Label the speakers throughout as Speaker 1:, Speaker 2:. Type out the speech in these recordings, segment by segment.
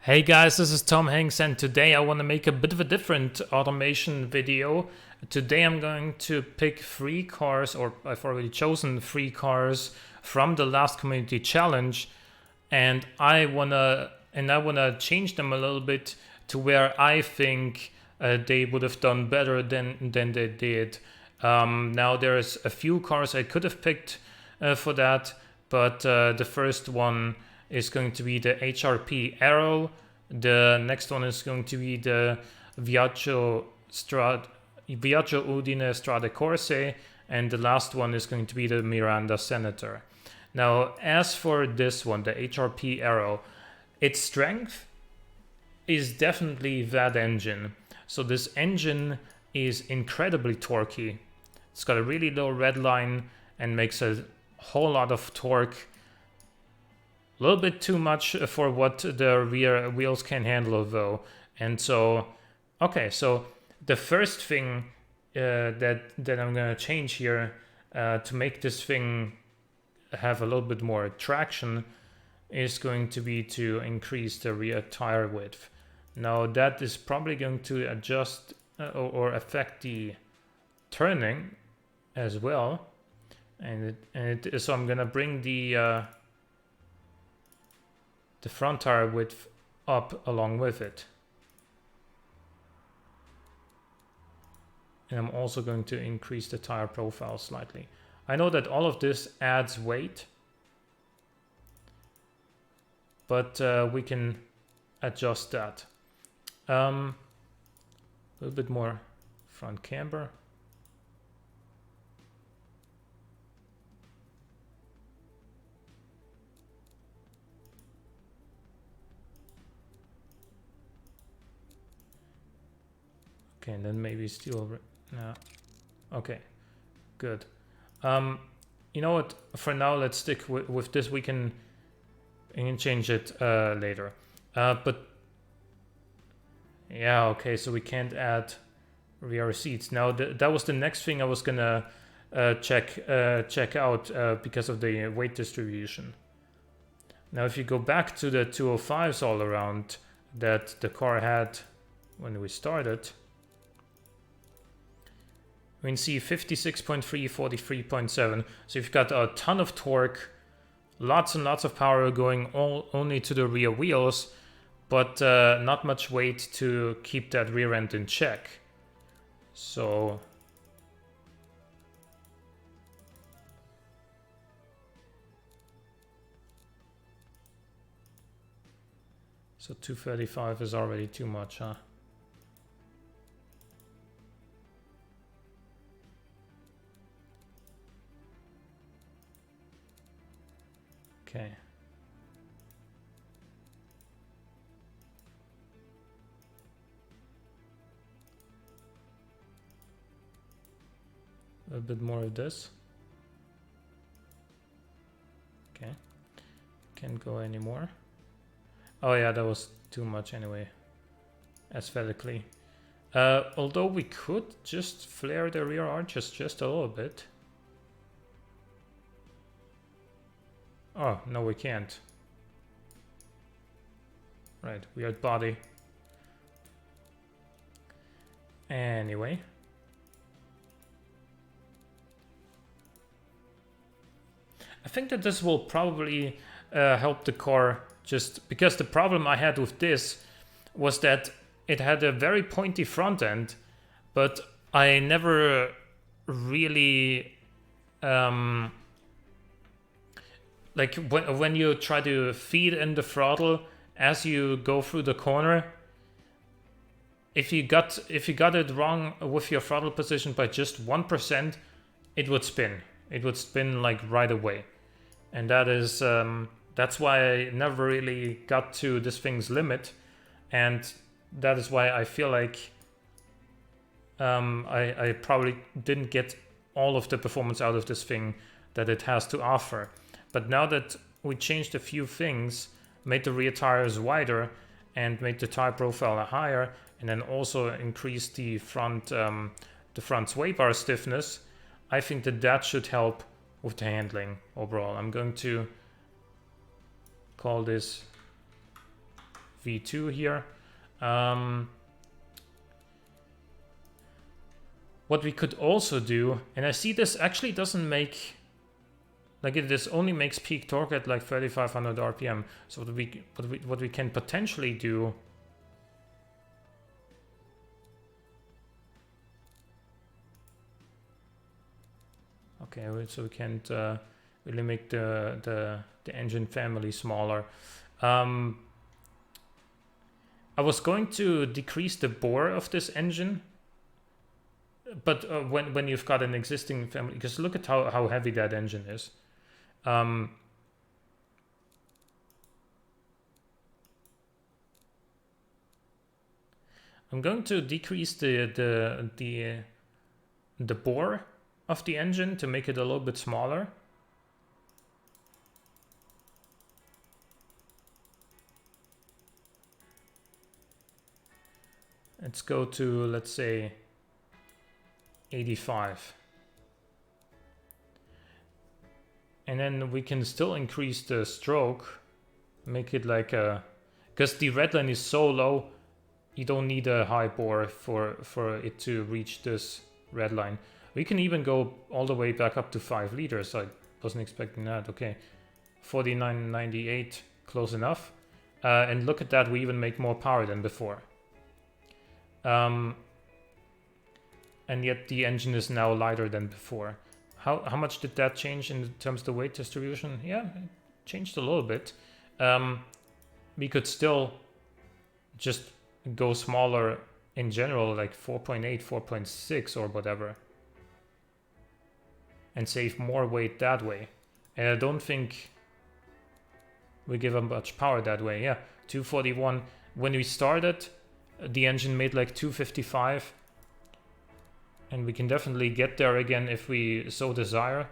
Speaker 1: Hey guys, this is Tom Hanks and today I want to make a bit of a different automation video. Today I'm going to pick 3 cars, or I've already chosen 3 cars from the last community challenge, and I wanna change them a little bit to where I think they would have done better than they did. Now there's a few cars I could have picked for that, but the first one is going to be the HRP Arrow. The next one is going to be the Viaggio Udine Strade Corse, and the last one is going to be the Miranda Senator. Now, as for this one, the HRP Arrow, its strength is definitely that engine. So this engine is incredibly torquey. It's got a really low red line and makes a whole lot of torque. A little bit too much for what the rear wheels can handle though. And so, okay, so the first thing that I'm gonna change here to make this thing have a little bit more traction is going to be to increase the rear tire width. Now that is probably going to adjust or affect the turning as well. So I'm gonna bring the front tire width up along with it. And I'm also going to increase the tire profile slightly. I know that all of this adds weight, but we can adjust that. A little bit more front camber. Okay, and then maybe steel. No. Okay, good. You know what? For now, let's stick with this. We can change it later. But yeah, okay. So we can't add rear seats. Now that was the next thing I was gonna check out because of the weight distribution. Now, if you go back to the 205s all around that the car had when we started. We can see 56.3, 43.7. So you've got a ton of torque, lots and lots of power going only to the rear wheels, but not much weight to keep that rear end in check. So so 235 is already too much, huh? Okay. A bit more of this. Okay. Can't go anymore. Oh yeah, that was too much anyway, aesthetically. Although we could just flare the rear arches just a little bit. Oh, no, we can't. Right, weird body. Anyway. I think that this will probably help the car, just because the problem I had with this was that it had a very pointy front end, but I never really like when you try to feed in the throttle as you go through the corner, if you got it wrong with your throttle position by just 1%, it would spin. It would spin like right away, and that is that's why I never really got to this thing's limit, and that is why I feel like I probably didn't get all of the performance out of this thing that it has to offer. But now that we changed a few things, made the rear tires wider and made the tire profile higher, and then also increased the front sway bar stiffness, I think that should help with the handling overall. I'm going to call this V2 here. What we could also do, and I see this actually doesn't make, like this only makes peak torque at like 3500 RPM. So what we can potentially do, okay, so we can't really make the engine family smaller. I was going to decrease the bore of this engine, but when you've got an existing family, because look at how heavy that engine is. I'm going to decrease the bore of the engine to make it a little bit smaller. Let's go to, let's say, 85. And then we can still increase the stroke, make it like a, because the red line is so low, you don't need a high bore for it to reach this red line. We can even go all the way back up to 5 liters. I wasn't expecting that. Okay, 49.98, close enough. And look at that, we even make more power than before. And yet the engine is now lighter than before. How much did that change in terms of the weight distribution? Yeah, it changed a little bit. We could still just go smaller in general, like 4.8, 4.6 or whatever, and save more weight that way. And I don't think we give up much power that way. Yeah, 241. When we started, the engine made like 255. And we can definitely get there again if we so desire.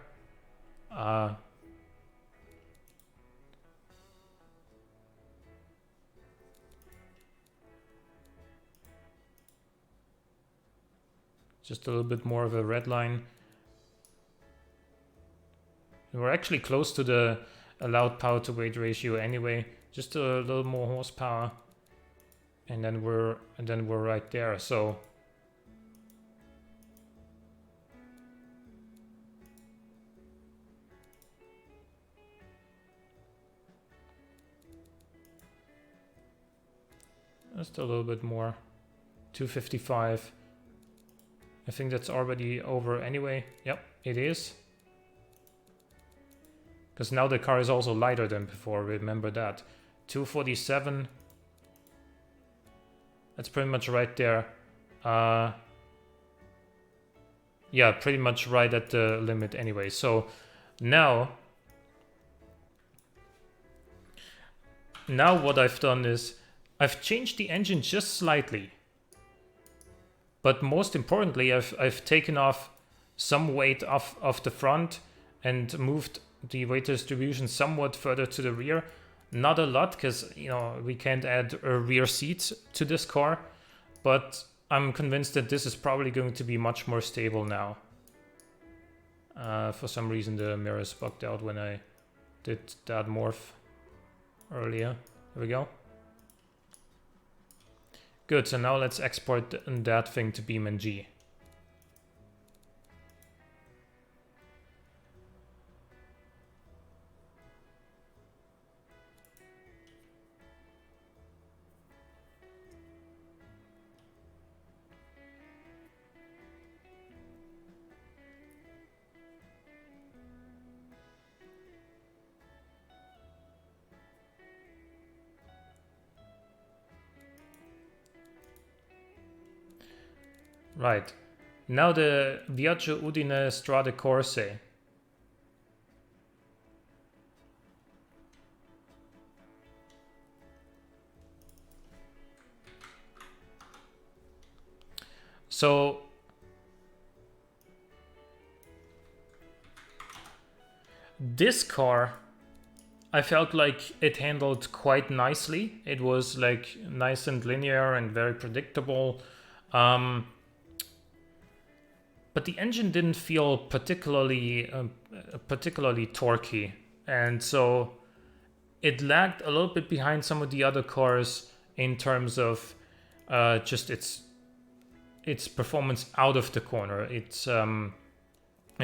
Speaker 1: Just a little bit more of a red line. We're actually close to the allowed power to weight ratio anyway. Just a little more horsepower, and then we're right there. So. Just a little bit more. 255. I think that's already over anyway. Yep, it is. Because now the car is also lighter than before, remember that. 247. That's pretty much right there. Yeah, pretty much right at the limit anyway. So now what I've done is I've changed the engine just slightly, but most importantly, I've taken off some weight off the front and moved the weight distribution somewhat further to the rear. Not a lot, because we can't add a rear seat to this car, but I'm convinced that this is probably going to be much more stable now. For some reason, the mirrors bugged out when I did that morph earlier. There we go. Good, so now let's export that thing to BeamNG. Right, now the Viaggio Udine Strade Corse. So this car, I felt like it handled quite nicely. It was like nice and linear and very predictable. But the engine didn't feel particularly torquey, and so it lagged a little bit behind some of the other cars in terms of just its performance out of the corner, its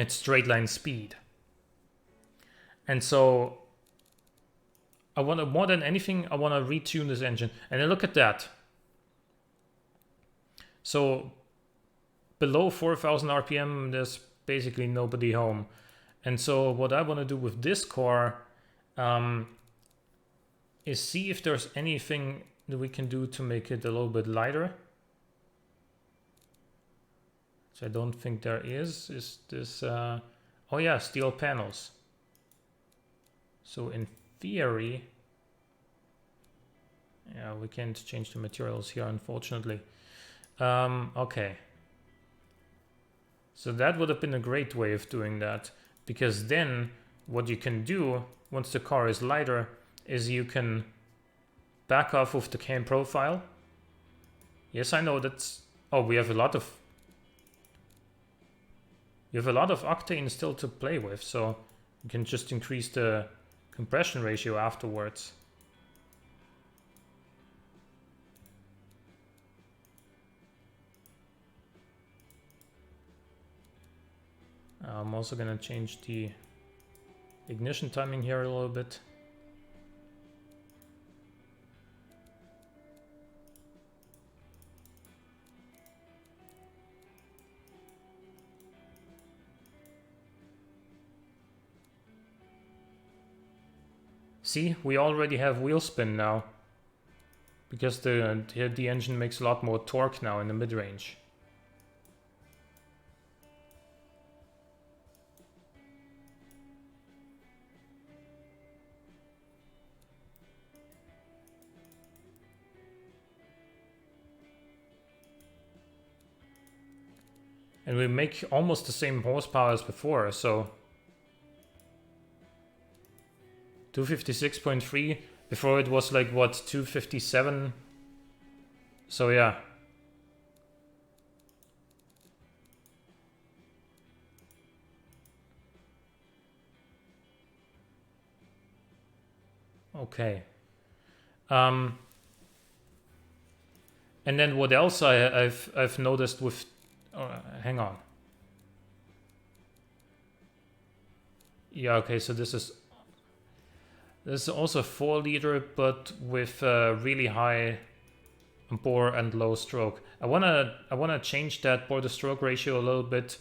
Speaker 1: straight line speed. And so I want to, more than anything, I want to retune this engine. And then look at that. So below 4,000 RPM, there's basically nobody home. And so what I want to do with this car is see if there's anything that we can do to make it a little bit lighter. So I don't think there is. Is this... oh yeah, steel panels. So in theory... yeah, we can't change the materials here, unfortunately. Okay. So that would have been a great way of doing that, because then what you can do once the car is lighter is you can back off of the cam profile. Yes, I know that's... oh, we have a lot of... you have a lot of octane still to play with, so you can just increase the compression ratio afterwards. I'm also gonna change the ignition timing here a little bit. See, we already have wheel spin now, because the engine makes a lot more torque now in the mid-range. And we make almost the same horsepower as before, so 256.3, before it was like, what, 257? So yeah. Okay. And then what else I've noticed with... hang on. Yeah, okay, so this is also 4 liter, but with really high bore and low stroke. I wanna change that bore to stroke ratio a little bit,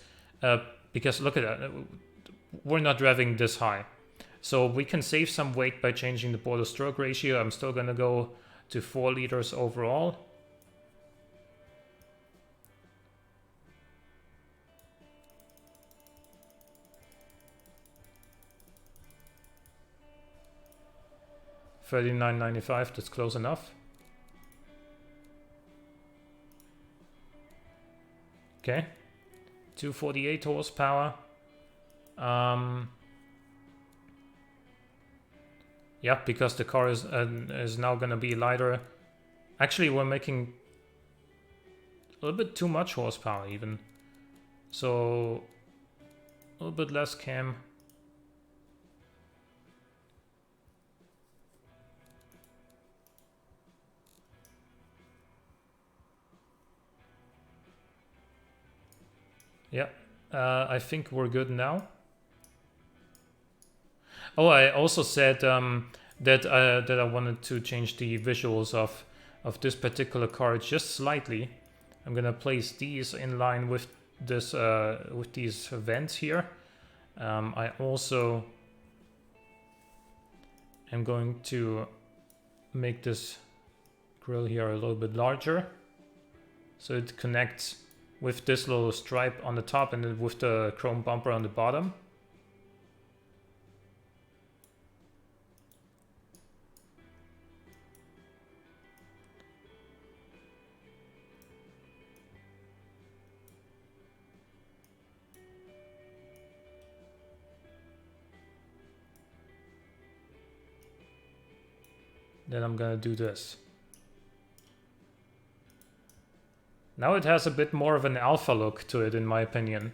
Speaker 1: because look at that, we're not driving this high, so we can save some weight by changing the bore to stroke ratio. I'm still gonna go to 4 liters overall. $39.95, that's close enough. Okay, 248 horsepower. Yeah, because the car is now gonna be lighter. Actually, we're making a little bit too much horsepower even. So a little bit less cam. Yeah, I think we're good now. Oh, I also said that I wanted to change the visuals of this particular car just slightly. I'm gonna place these in line with this with these vents here. I also am going to make this grill here a little bit larger, so it connects with this little stripe on the top and then with the chrome bumper on the bottom. Then I'm gonna do this. Now it has a bit more of an alpha look to it, in my opinion.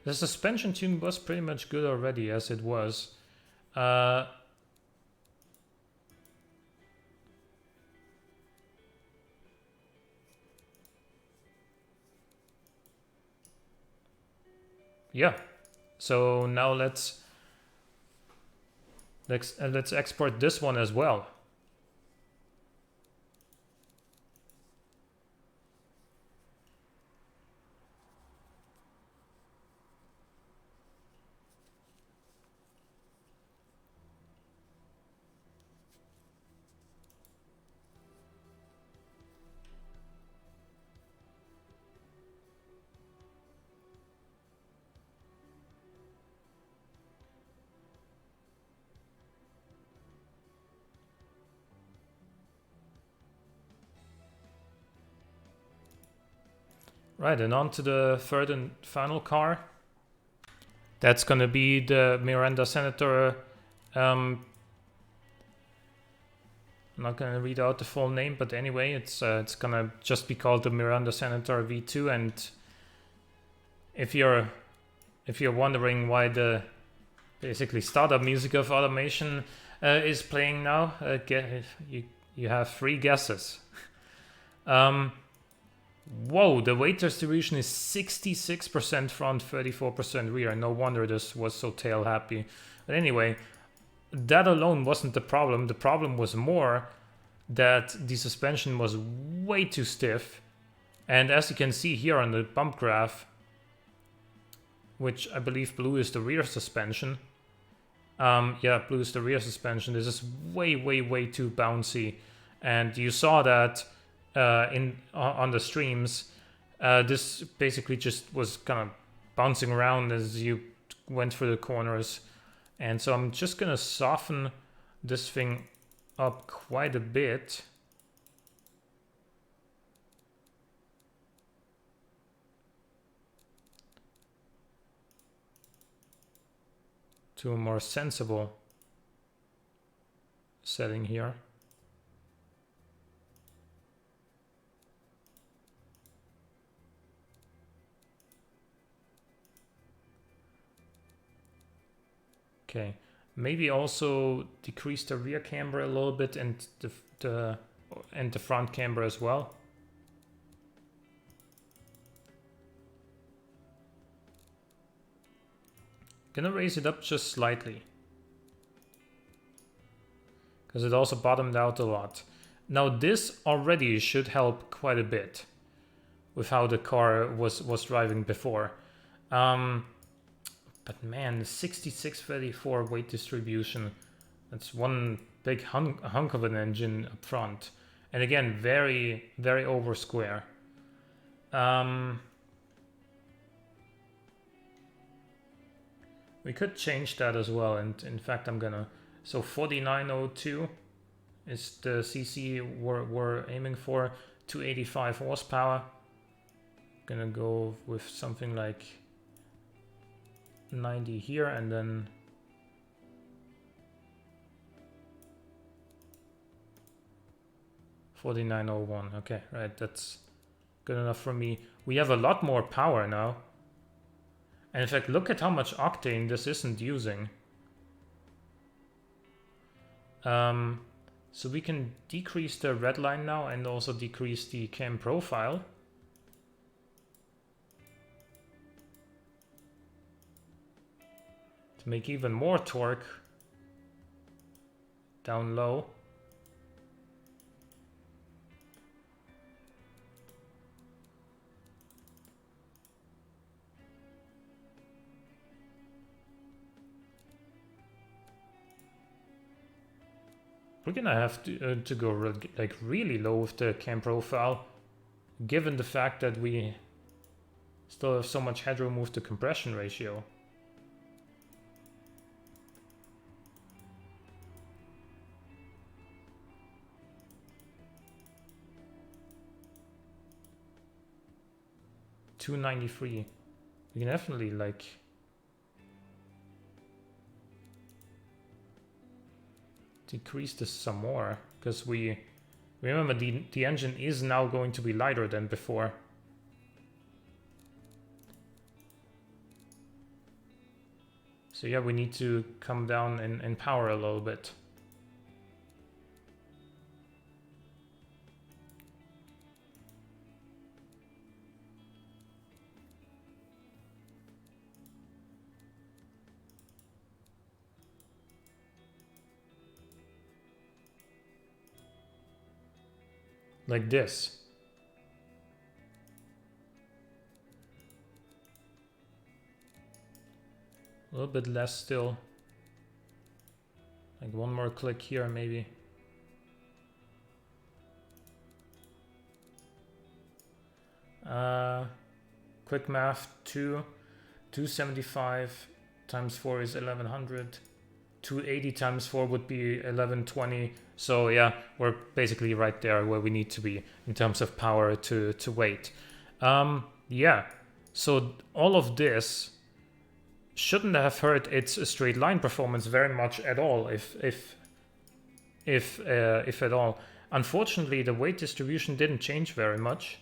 Speaker 1: The suspension tune was pretty much good already as it was. Yeah, so now let's export this one as well. Right, and on to the third and final car. That's gonna be the Miranda Senator. I'm not gonna read out the full name, but anyway, it's gonna just be called the Miranda Senator V2. And if you're wondering why the basically startup music of automation is playing now, you have 3 guesses. Whoa, the weight distribution is 66% front, 34% rear. No wonder this was so tail happy. But anyway, that alone wasn't the problem. The problem was more that the suspension was way too stiff. And as you can see here on the bump graph, which I believe blue is the rear suspension. Yeah, blue is the rear suspension. This is way, way, way too bouncy. And you saw that on the streams. This basically just was kind of bouncing around as you went through the corners. And so I'm just gonna soften this thing up quite a bit. To a more sensible setting here. Okay, maybe also decrease the rear camber a little bit and the front camber as well. Gonna raise it up just slightly because it also bottomed out a lot. Now this already should help quite a bit with how the car was driving before. But man, the 6634 weight distribution, that's one big hunk of an engine up front. And again, very, very over square. We could change that as well. And in fact, I'm gonna... So 4902 is the CC we're aiming for. 285 horsepower. Gonna go with something like 90 here and then $49.01. Okay, right, that's good enough for me. We have a lot more power now. And in fact, look at how much octane this isn't using. So we can decrease the red line now and also decrease the cam profile. To make even more torque down low. We're gonna have to go like really low with the cam profile, given the fact that we still have so much headroom with the compression ratio. $293. We can definitely like decrease this some more, because we remember the engine is now going to be lighter than before. So yeah, we need to come down in power a little bit. Like this. A little bit less still. Like one more click here maybe. Quick math, 275 times 4 is 1100. 280 times 4 would be 1120. So yeah, we're basically right there where we need to be in terms of power to weight. Yeah, so all of this shouldn't have hurt its straight line performance very much at all, if at all. Unfortunately, the weight distribution didn't change very much.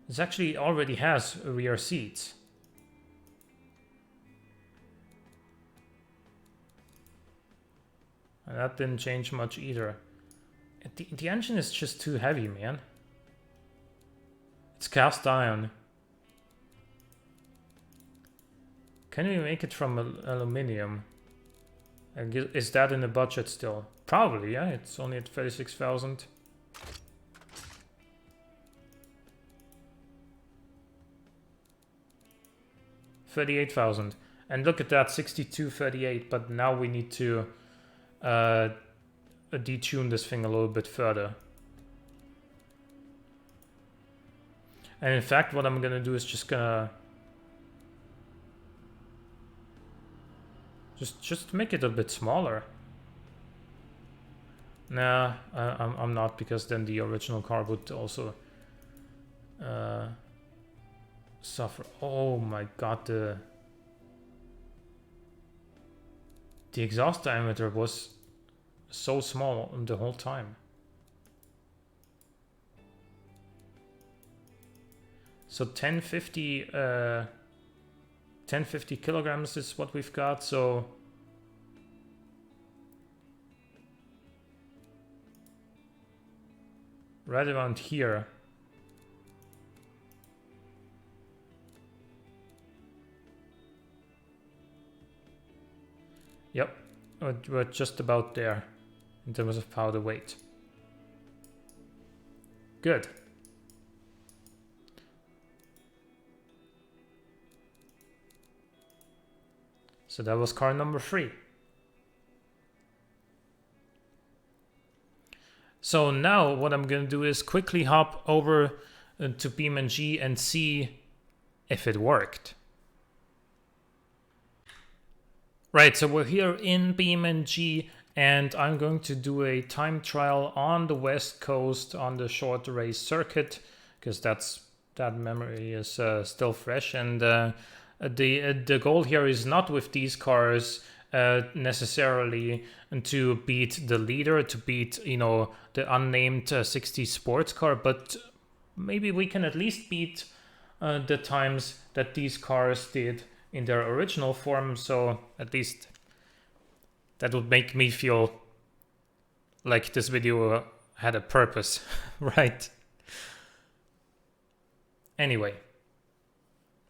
Speaker 1: This actually already has rear seats. And that didn't change much either. The engine is just too heavy, man. It's cast iron. Can we make it from aluminium? Is that in the budget still? Probably, yeah. It's only at 36,000. $38,000. And look at that, 6238. But now we need to detune this thing a little bit further. And in fact, what I'm gonna do is just gonna just make it a bit smaller. Nah, I'm not, because then the original car would also suffer. Oh my god, the exhaust diameter was so small the whole time. So 1050 kilograms is what we've got, so right around here. Yep, we're just about there in terms of powder weight. Good. So that was car number 3. So now what I'm gonna do is quickly hop over to BeamNG and see if it worked. Right, so we're here in BeamNG and I'm going to do a time trial on the West Coast on the short race circuit, because that memory is still fresh, and the goal here is not with these cars necessarily to beat the leader, to beat, you know, the unnamed 60 sports car, but maybe we can at least beat the times that these cars did in their original form. So at least that would make me feel like this video had a purpose, right? Anyway,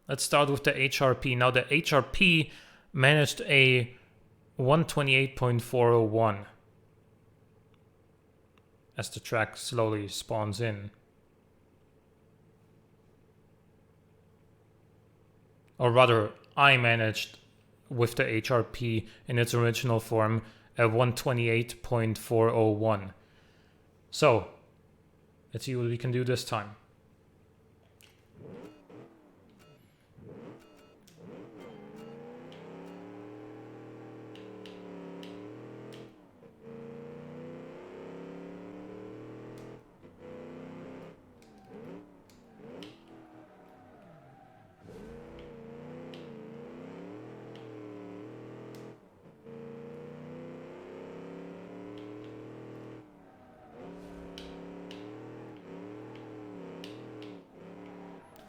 Speaker 1: let's start with the HRP. Now the HRP managed a 128.401 as the track slowly spawns in. Or rather, I managed with the HRP in its original form a 128.401. So, let's see what we can do this time.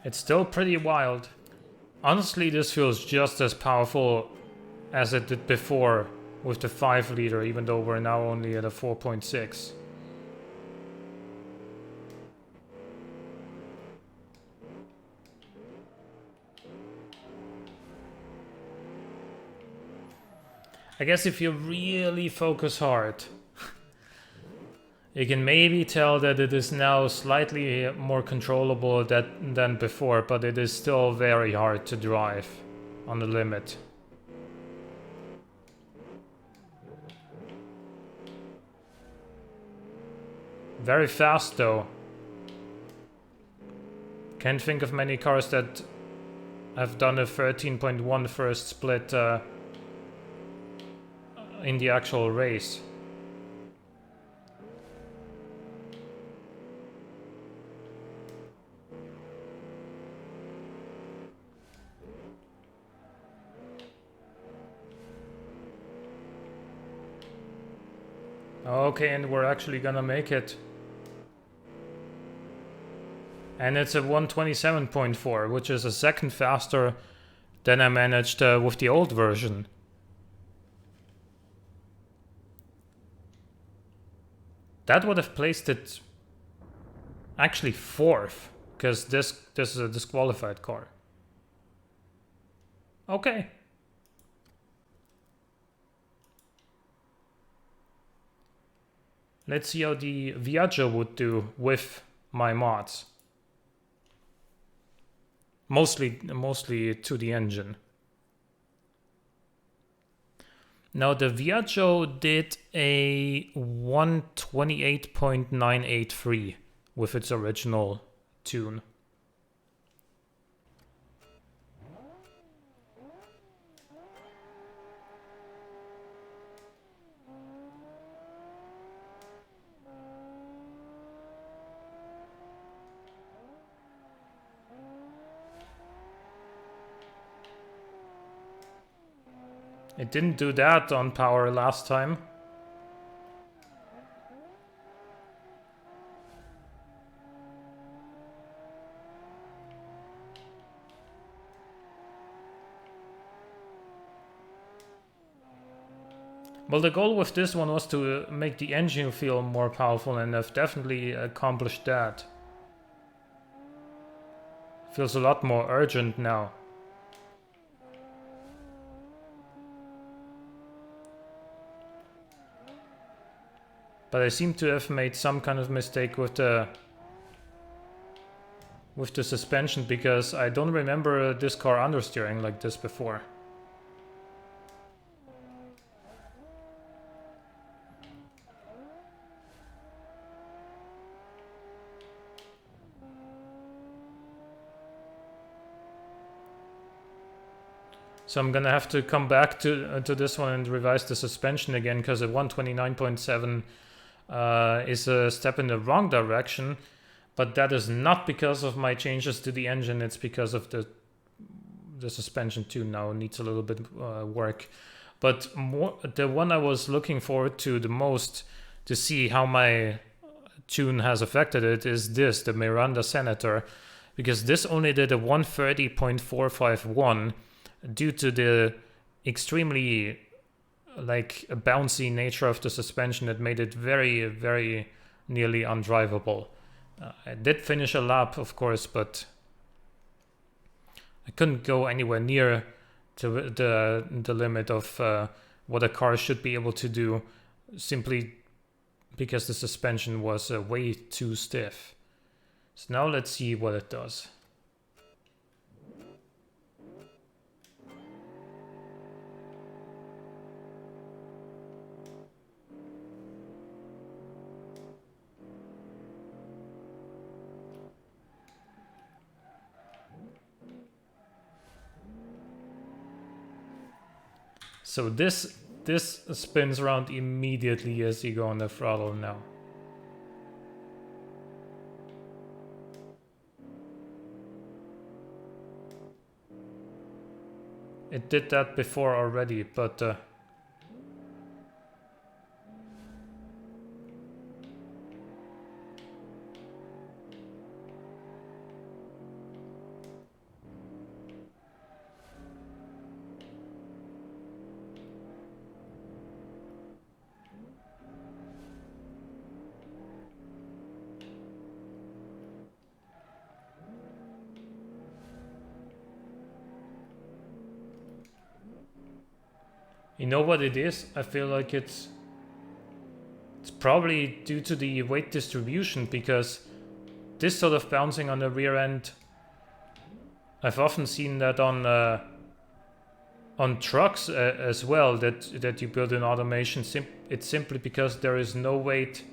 Speaker 1: It's still pretty wild. Honestly, this feels just as powerful as it did before with the 5 liter, even though we're now only at a 4.6. I guess if you really focus hard, you can maybe tell that it is now slightly more controllable than before, but it is still very hard to drive on the limit. Very fast though. Can't think of many cars that have done a 13.1 first split in the actual race. Okay, and we're actually gonna make it. And it's a 127.4, which is a second faster than I managed with the old version. That would have placed it actually 4th, because this is a disqualified car. Okay. Let's see how the Viaggio would do with my mods. Mostly to the engine. Now the Viaggio did a 128.983 with its original tune. It didn't do that on power last time. Well, the goal with this one was to make the engine feel more powerful, and I've definitely accomplished that. Feels a lot more urgent now. But I seem to have made some kind of mistake with the suspension, because I don't remember this car understeering like this before. So I'm gonna have to come back to this one and revise the suspension again, because a 129.7 is a step in the wrong direction. But that is not because of my changes to the engine, it's because of the suspension too now needs a little bit work. But the one I was looking forward to the most to see how my tune has affected it is this, the Miranda Senator, because this only did a 130.451 due to the extremely like bouncy nature of the suspension that made it very, very nearly undrivable. I did finish a lap, of course, but I couldn't go anywhere near to the limit of what a car should be able to do, simply because the suspension was way too stiff. So now let's see what it does. So this spins around immediately as you go on the throttle now. It did that before already, but You know what it is? I feel like it's probably due to the weight distribution, because this sort of bouncing on the rear end, I've often seen that on trucks as well, that you build in automation. It's simply because there is no weight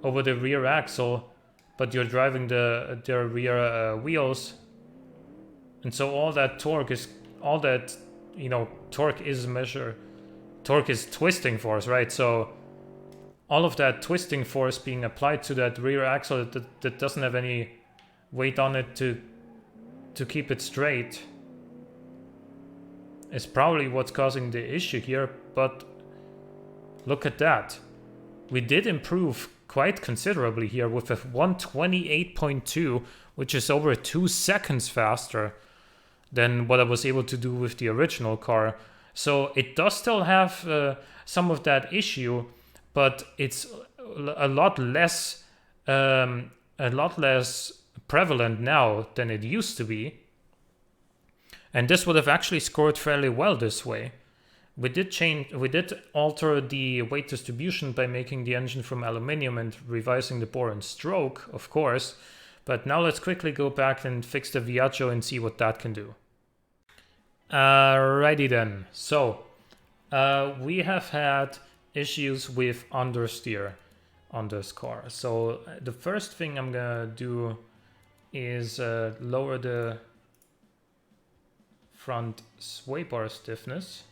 Speaker 1: over the rear axle, but you're driving the rear wheels, and so all that torque is torque is twisting force, right? So all of that twisting force being applied to that rear axle that doesn't have any weight on it to keep it straight is probably what's causing the issue here. But look at that. We did improve quite considerably here with a 128.2, which is over 2 seconds faster than what I was able to do with the original car. So it does still have some of that issue, but it's a lot less prevalent now than it used to be. And this would have actually scored fairly well this way. We did alter the weight distribution by making the engine from aluminium and revising the bore and stroke, of course. But now let's quickly go back and fix the Viaggio and see what that can do. Alrighty then. So we have had issues with understeer on this car. So the first thing I'm gonna do is lower the front sway bar stiffness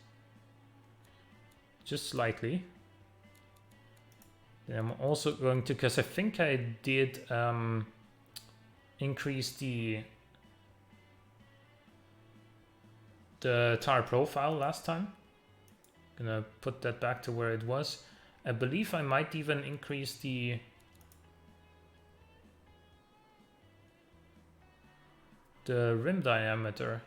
Speaker 1: just slightly. Then I'm also going to, because I think I did increase the tire profile last time. Gonna put that back to where it was. I believe I might even increase the rim diameter.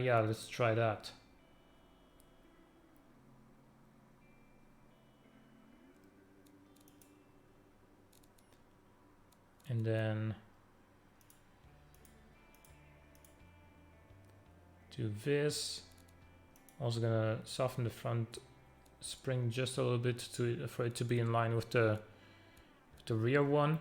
Speaker 1: Yeah, let's try that. And then do this. Also gonna soften the front spring just a little bit for it to be in line with the rear one.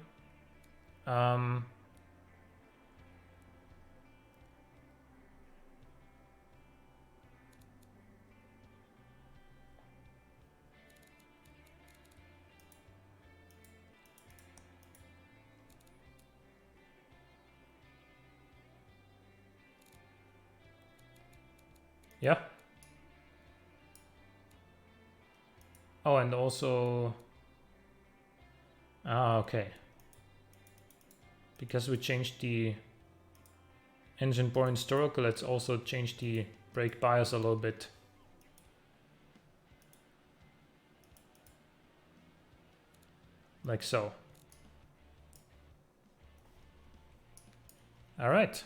Speaker 1: Yeah. Oh, and also... okay. Because we changed the engine bore and stroke, let's also change the brake bias a little bit. Like so. All right.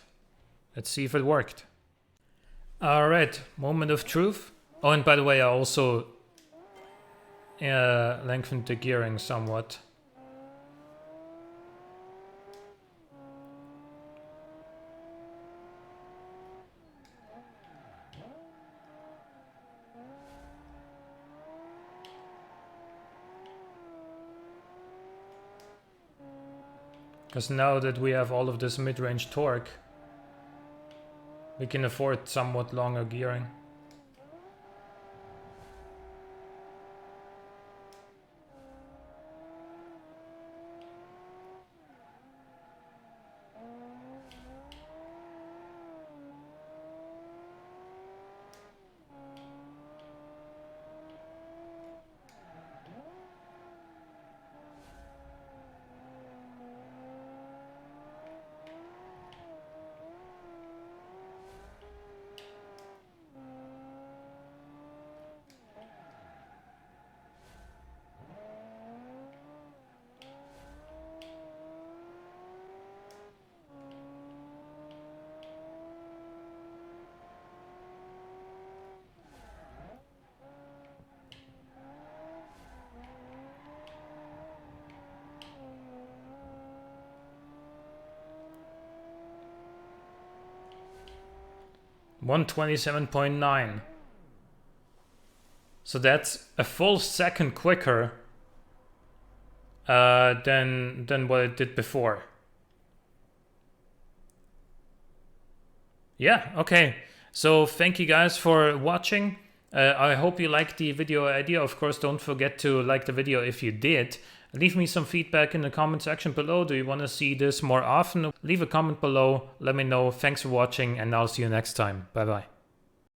Speaker 1: Let's see if it worked. All right, moment of truth. Oh, and by the way, I also lengthened the gearing somewhat. Because now that we have all of this mid-range torque, we can afford somewhat longer gearing. 127.9. So that's a full second quicker than what it did before. Yeah, okay. So thank you guys for watching. I hope you liked the video idea. Of course, don't forget to like the video if you did. Leave me some feedback in the comment section below. Do you want to see this more often? Leave a comment below. Let me know. Thanks for watching, and I'll see you next time. Bye bye.